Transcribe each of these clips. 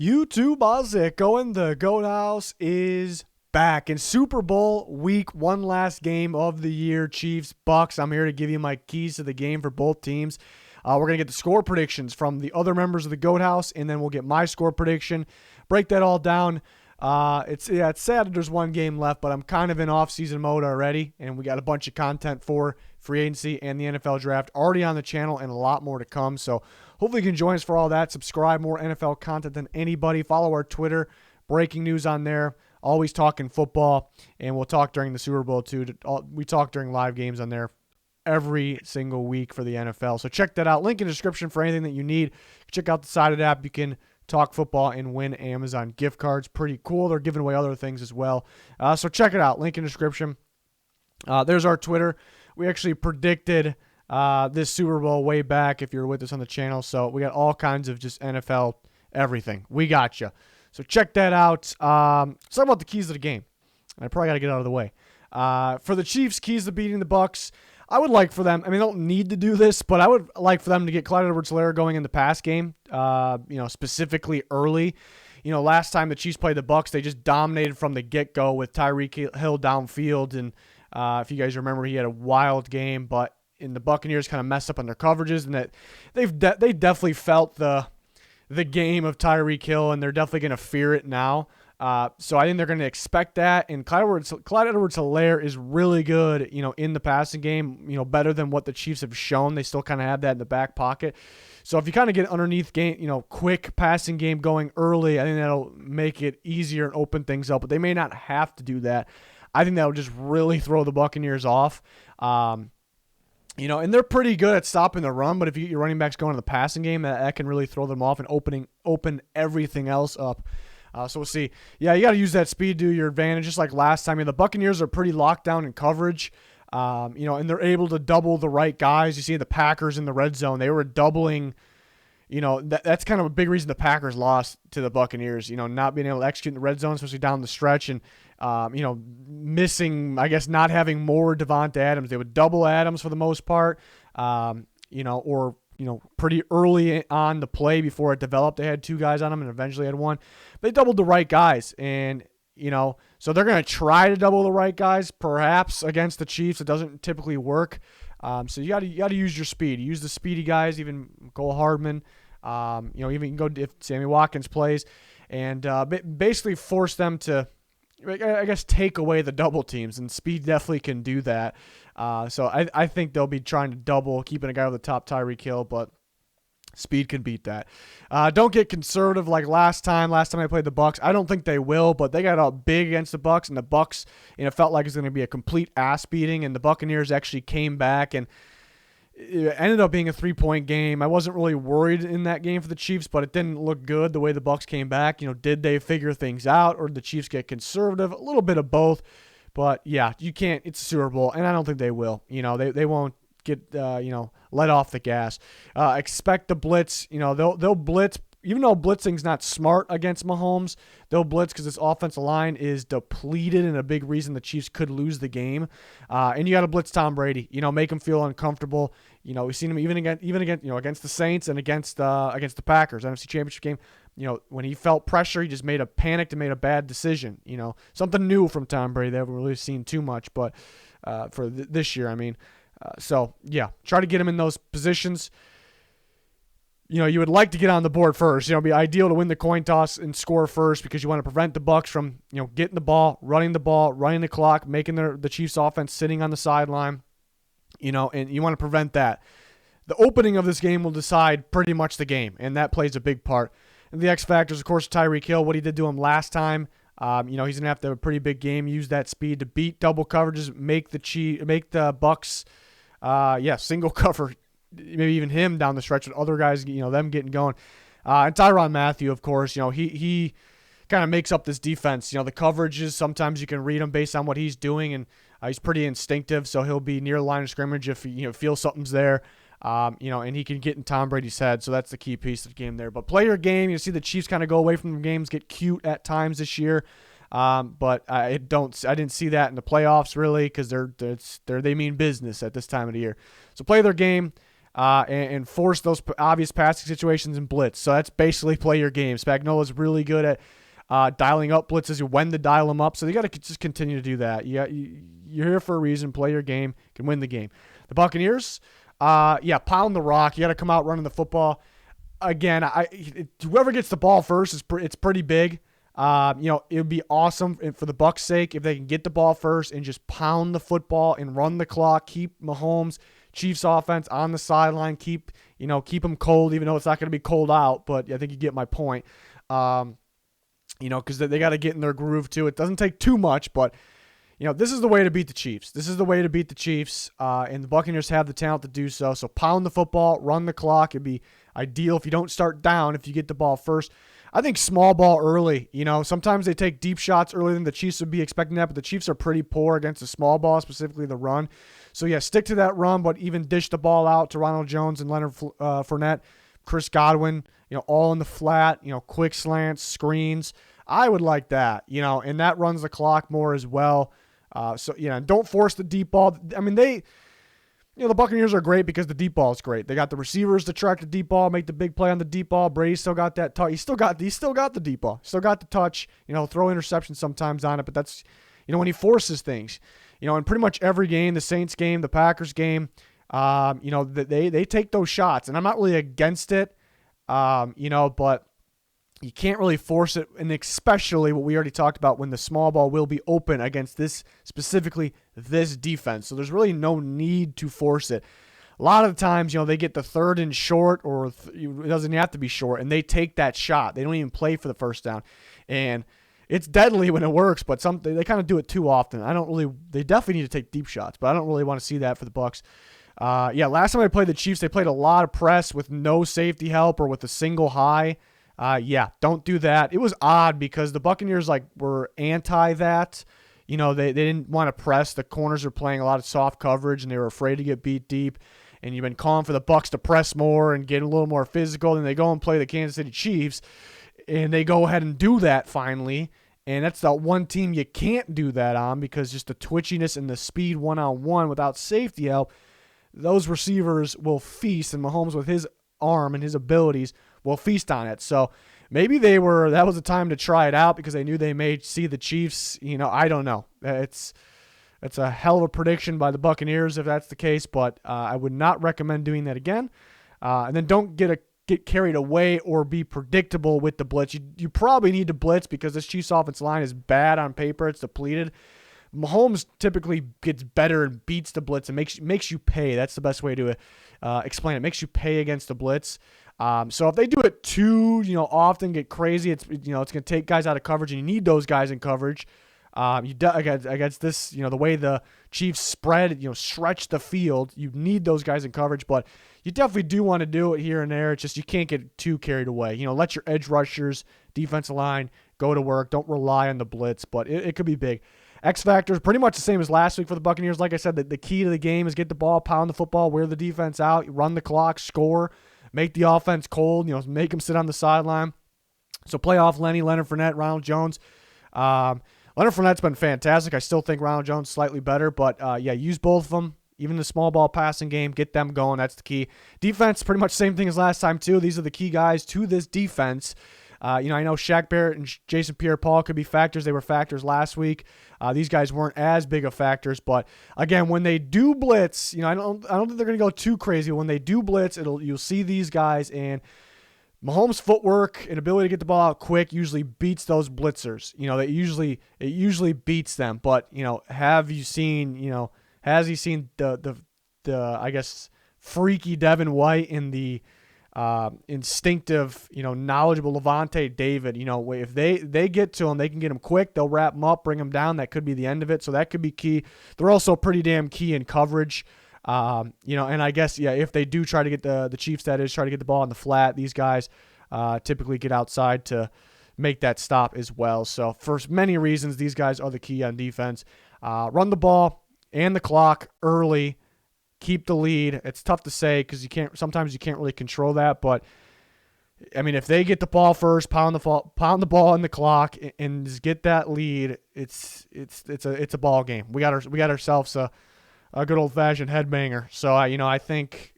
YouTube, how's it going? The Goat House is back in Super Bowl week, one last game of the year, Chiefs, Bucs. I'm here to give you my keys to the game for both teams. We're going to get the score predictions from the other members of the Goat House, and then we'll get my score prediction, break that all down. It's sad that there's one game left, but I'm kind of in off-season mode already, and we got a bunch of content for free agency and the NFL draft already on the channel and a lot more to come. So hopefully you can join us for all that. Subscribe, more NFL content than anybody. Follow our Twitter, breaking news on there. Always talking football, and we'll talk during the Super Bowl too. We talk during live games on there every single week for the NFL. So check that out. Link in the description for anything that you need. Check out the Sided app. You can talk football and win Amazon gift cards. Pretty cool. They're giving away other things as well. So check it out. Link in the description. There's our Twitter. We actually predicted this Super Bowl way back if you're with us on the channel. So we got all kinds of just NFL everything. We got you. So check that out. Let's talk about the keys to the game. I probably got to get out of the way. For the Chiefs, keys to beating the Bucs. I would like for them, I mean, they don't need to do this, but I would like for them to get Clyde Edwards-Helaire going in the pass game, specifically early. Last time the Chiefs played the Bucs, they just dominated from the get-go with Tyreek Hill downfield. And if you guys remember, he had a wild game, but the Buccaneers kind of messed up on their coverages, and that they definitely felt the game of Tyreek Hill, and they're definitely going to fear it now. So I think they're going to expect that, and Clyde Edwards-Helaire is really good, in the passing game, better than what the Chiefs have shown. They still kind of have that in the back pocket. So if you kind of get underneath game, quick passing game going early, I think that'll make it easier and open things up, but they may not have to do that. I think that'll just really throw the Buccaneers off. And they're pretty good at stopping the run, but if you get your running backs going in the passing game, that can really throw them off and open everything else up. So we'll see. Yeah, you got to use that speed to your advantage, just like last time. The Buccaneers are pretty locked down in coverage, and they're able to double the right guys. You see the Packers in the red zone. They were doubling, that's kind of a big reason the Packers lost to the Buccaneers, not being able to execute in the red zone, especially down the stretch, and, missing, I guess, not having more Devonta Adams. They would double Adams for the most part, or pretty early on the play before it developed. They had two guys on them and eventually had one. They doubled the right guys, and, so they're going to try to double the right guys, perhaps against the Chiefs. It doesn't typically work. So you got to use your speed. Use the speedy guys, even Cole Hardman. Even you can go if Sammy Watkins plays, and basically force them to, I guess, take away the double teams, and speed definitely can do that. So I think they'll be trying to double, keeping a guy over the top, Tyreek Hill, but speed can beat that. Don't get conservative like last time. Last time I played the Bucs, I don't think they will, but they got out big against the Bucs, and the Bucs, felt like it was going to be a complete ass beating, and the Buccaneers actually came back, and it ended up being a 3-point game. I wasn't really worried in that game for the Chiefs, but it didn't look good the way the Bucs came back. Did they figure things out, or did the Chiefs get conservative? A little bit of both. But yeah, you can't. It's a Super Bowl, and I don't think they will. They won't get let off the gas. Expect the blitz. They'll blitz. Even though blitzing's not smart against Mahomes, they'll blitz because this offensive line is depleted, and a big reason the Chiefs could lose the game. And you got to blitz Tom Brady. Make him feel uncomfortable. We've seen him even against the Saints and against the Packers, NFC Championship game. When he felt pressure, he just panicked and made a bad decision. Something new from Tom Brady. They haven't really seen too much, but for this year, I mean. So yeah, try to get him in those positions. You would like to get on the board first. It'd be ideal to win the coin toss and score first because you want to prevent the Bucs from, getting the ball, running the clock, making the Chiefs offense sitting on the sideline, and you want to prevent that. The opening of this game will decide pretty much the game, and that plays a big part. And the X factors, of course, Tyreek Hill, what he did to him last time. He's going to have to have a pretty big game, use that speed to beat double coverages, make the Bucs, single cover, maybe even him down the stretch with other guys, them getting going. And Tyrann Mathieu, of course, he kind of makes up this defense. The coverages, sometimes you can read him based on what he's doing, and he's pretty instinctive, so he'll be near the line of scrimmage if he feels something's there. And he can get in Tom Brady's head, so that's the key piece of the game there. But play your game. You see the Chiefs kind of go away from the games, get cute at times this year. But I didn't see that in the playoffs really because they mean business at this time of the year. So play their game. and force those obvious passing situations and blitz. So that's basically play your game. Spagnuolo's really good at dialing up blitzes, when to dial them up. So you got to just continue to do that. You're here for a reason. Play your game. Can win the game. The Buccaneers, pound the rock. You got to come out running the football. Again, whoever gets the ball first it's pretty big. It would be awesome for the Bucs' sake if they can get the ball first and just pound the football and run the clock. Keep Mahomes, Chiefs offense on the sideline. Keep them cold, even though it's not going to be cold out. But I think you get my point. Because they got to get in their groove too. It doesn't take too much, but this is the way to beat the Chiefs. And the Buccaneers have the talent to do so. So pound the football, run the clock. It'd be ideal if you don't start down, if you get the ball first. I think small ball early. Sometimes they take deep shots earlier than the Chiefs would be expecting that, but the Chiefs are pretty poor against the small ball, specifically the run. So, stick to that run, but even dish the ball out to Ronald Jones and Leonard Fournette, Chris Godwin, all in the flat, quick slants, screens. I would like that, and that runs the clock more as well. Don't force the deep ball. I mean, the Buccaneers are great because the deep ball is great. They got the receivers to track the deep ball, make the big play on the deep ball. Brady still got that touch. He still got the deep ball. Still got the touch. Throw interceptions sometimes on it, but that's when he forces things. In pretty much every game, the Saints game, the Packers game, they take those shots, and I'm not really against it, but you can't really force it, and especially what we already talked about when the small ball will be open against specifically this defense. So there's really no need to force it. A lot of the times, they get the third and short, or it doesn't have to be short, and they take that shot. They don't even play for the first down. And it's deadly when it works, but they kind of do it too often. They definitely need to take deep shots, but I don't really want to see that for the Bucs. Last time I played the Chiefs, they played a lot of press with no safety help or with a single high. Don't do that. It was odd because the Buccaneers were anti that. They didn't want to press. The corners were playing a lot of soft coverage, and they were afraid to get beat deep. And you've been calling for the Bucs to press more and get a little more physical. Then they go and play the Kansas City Chiefs, and they go ahead and do that finally. And that's the one team you can't do that on because just the twitchiness and the speed one-on-one without safety help, those receivers will feast, and Mahomes with his arm and his abilities will feast on it. So maybe that was a time to try it out because they knew they may see the Chiefs. I don't know. It's a hell of a prediction by the Buccaneers if that's the case, but I would not recommend doing that again. And then don't get carried away or be predictable with the blitz. You probably need to blitz because this Chiefs offensive line is bad on paper. It's depleted. Mahomes typically gets better and beats the blitz and makes you pay. That's the best way to explain it. Makes you pay against the blitz. So if they do it too, often get crazy, it's going to take guys out of coverage, and you need those guys in coverage. Against this, the way the Chiefs stretch the field, you need those guys in coverage, but you definitely do want to do it here and there. It's just you can't get too carried away. Let your edge rushers, defensive line go to work. Don't rely on the blitz, but it could be big. X factor is pretty much the same as last week for the Buccaneers. Like I said, the key to the game is get the ball, pound the football, wear the defense out, run the clock, score, make the offense cold, make them sit on the sideline. So play off Leonard Fournette, Ronald Jones. Leonard Fournette's been fantastic. I still think Ronald Jones slightly better, but use both of them. Even the small ball passing game, get them going. That's the key. Defense, pretty much the same thing as last time too. These are the key guys to this defense. I know Shaq Barrett and Jason Pierre-Paul could be factors. They were factors last week. These guys weren't as big of factors, but again, when they do blitz, I don't think they're going to go too crazy. When they do blitz, you'll see these guys, and Mahomes' footwork and ability to get the ball out quick usually beats those blitzers. It usually beats them. But has he seen the I guess freaky Devin White and the instinctive, knowledgeable Levante David? If they get to him, they can get him quick. They'll wrap him up, bring him down. That could be the end of it. So that could be key. They're also pretty damn key in coverage. And I guess, if they do try to get the Chiefs, try to get the ball on the flat, these guys typically get outside to make that stop as well. So for many reasons, these guys are the key on defense. Run the ball and the clock early, keep the lead. It's tough to say because sometimes you can't really control that, but I mean, if they get the ball first, pound the ball in the clock and just get that lead, it's a ball game. We got ourselves a good old-fashioned headbanger. So, I think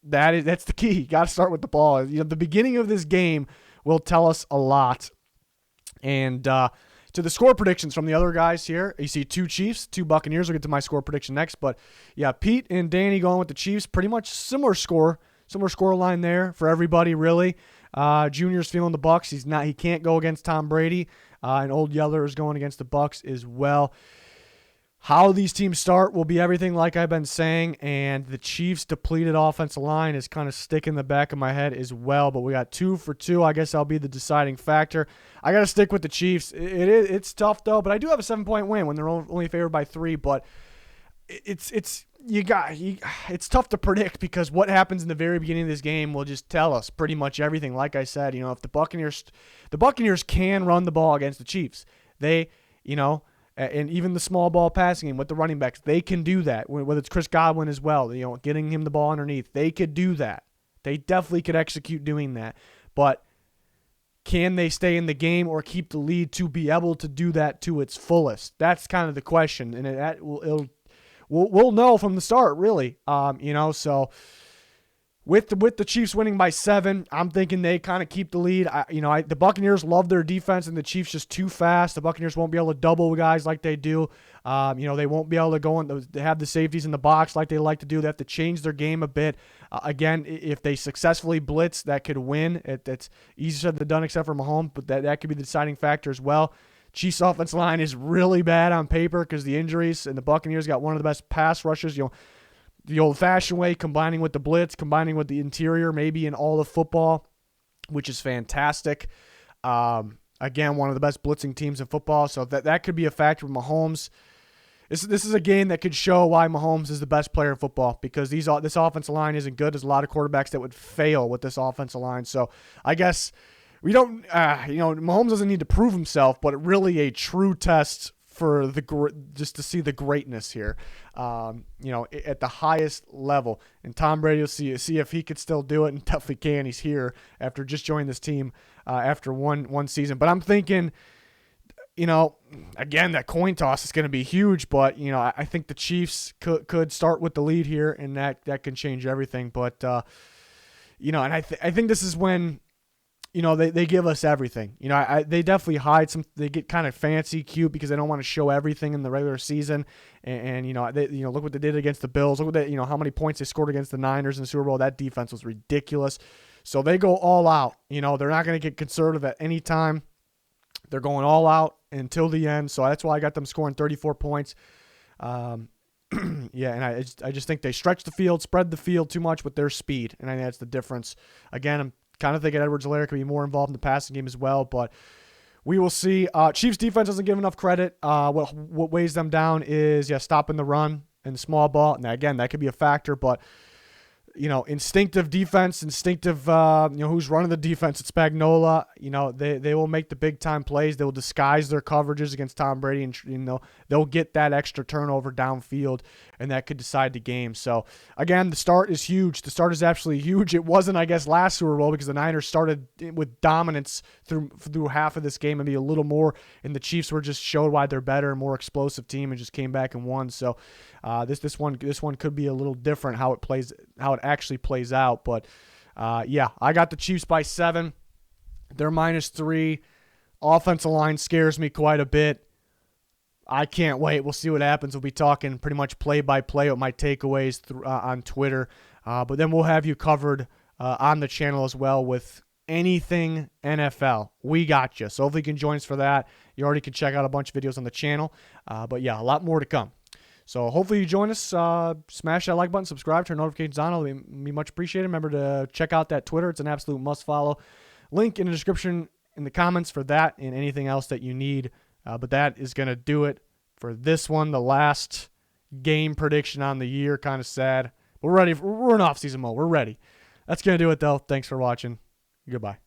that's the key. You got to start with the ball. The beginning of this game will tell us a lot. And to the score predictions from the other guys here, you see 2 Chiefs, 2 Buccaneers. We'll get to my score prediction next. But, yeah, Pete and Danny going with the Chiefs. Pretty much similar score line there for everybody, really. Junior's feeling the Bucs. He can't go against Tom Brady. And Old Yeller is going against the Bucs as well. How these teams start will be everything like I've been saying, and the Chiefs' depleted offensive line is kind of sticking in the back of my head as well, but we got 2 for 2. I guess I'll be the deciding factor. I got to stick with the Chiefs. It's tough, though, but I do have a 7-point win when they're only favored by 3, but it's tough to predict because what happens in the very beginning of this game will just tell us pretty much everything. Like I said, if the Buccaneers can run the ball against the Chiefs. And even the small ball passing game with the running backs, they can do that. Whether it's Chris Godwin as well, getting him the ball underneath, they could do that. They definitely could execute doing that. But can they stay in the game or keep the lead to be able to do that to its fullest? That's kind of the question, and we'll know from the start, really. So. With the Chiefs winning by 7, I'm thinking they kind of keep the lead. The Buccaneers love their defense, and the Chiefs just too fast. The Buccaneers won't be able to double guys like they do. They won't be able to go and they have the safeties in the box like they like to do. They have to change their game a bit. Again, if they successfully blitz, that could win. It's easier said than done, except for Mahomes, but that could be the deciding factor as well. Chiefs' offensive line is really bad on paper because the injuries, and the Buccaneers got one of the best pass rushers. The old-fashioned way, combining with the blitz, combining with the interior, maybe in all of football, which is fantastic. Again, one of the best blitzing teams in football, so that could be a factor with Mahomes. This is a game that could show why Mahomes is the best player in football because this offensive line isn't good. There's a lot of quarterbacks that would fail with this offensive line. So I guess we don't, Mahomes doesn't need to prove himself, but really a true test for just to see the greatness here, at the highest level. And Tom Brady will see if he could still do it, and definitely can. He's here after just joining this team after one season. But I'm thinking, again, that coin toss is going to be huge. But I think the Chiefs could start with the lead here, and that can change everything. But and I think this is when. They give us everything. They definitely hide some. They get kind of fancy, cute because they don't want to show everything in the regular season. And look what they did against the Bills. Look what how many points they scored against the Niners in the Super Bowl. That defense was ridiculous. So they go all out. They're not going to get conservative at any time. They're going all out until the end. So that's why I got them scoring 34 points. And I just think they stretch the field, spread the field too much with their speed, and I think that's the difference. Again, I'm kind of thinking Edwards-Helaire could be more involved in the passing game as well, but we will see. Chiefs defense doesn't give enough credit. What weighs them down is stopping the run and the small ball. Now again, that could be a factor, but instinctive defense, who's running the defense at Spagnuolo, they will make the big time plays. They will disguise their coverages against Tom Brady, and they'll get that extra turnover downfield, and that could decide the game. So again, the start is huge. The start is absolutely huge. It wasn't, I guess, last Super Bowl because the Niners started with dominance through half of this game, maybe a little more, and the Chiefs were just showed why they're better, more explosive team, and just came back and won. So this one could be a little different how it actually plays out. But I got the Chiefs by 7. They're -3. Offensive line scares me quite a bit. I can't wait. We'll see what happens. We'll be talking pretty much play-by-play with my takeaways on Twitter. But then we'll have you covered on the channel as well with anything NFL. We got you. So hopefully you can join us for that. You already can check out a bunch of videos on the channel. But a lot more to come. So hopefully you join us. Smash that like button, subscribe, turn notifications on. It'll be much appreciated. Remember to check out that Twitter. It's an absolute must-follow. Link in the description in the comments for that and anything else that you need. But that is going to do it for this one, the last game prediction on the year. Kind of sad. We're ready. We're in off-season mode. We're ready. That's going to do it, though. Thanks for watching. Goodbye.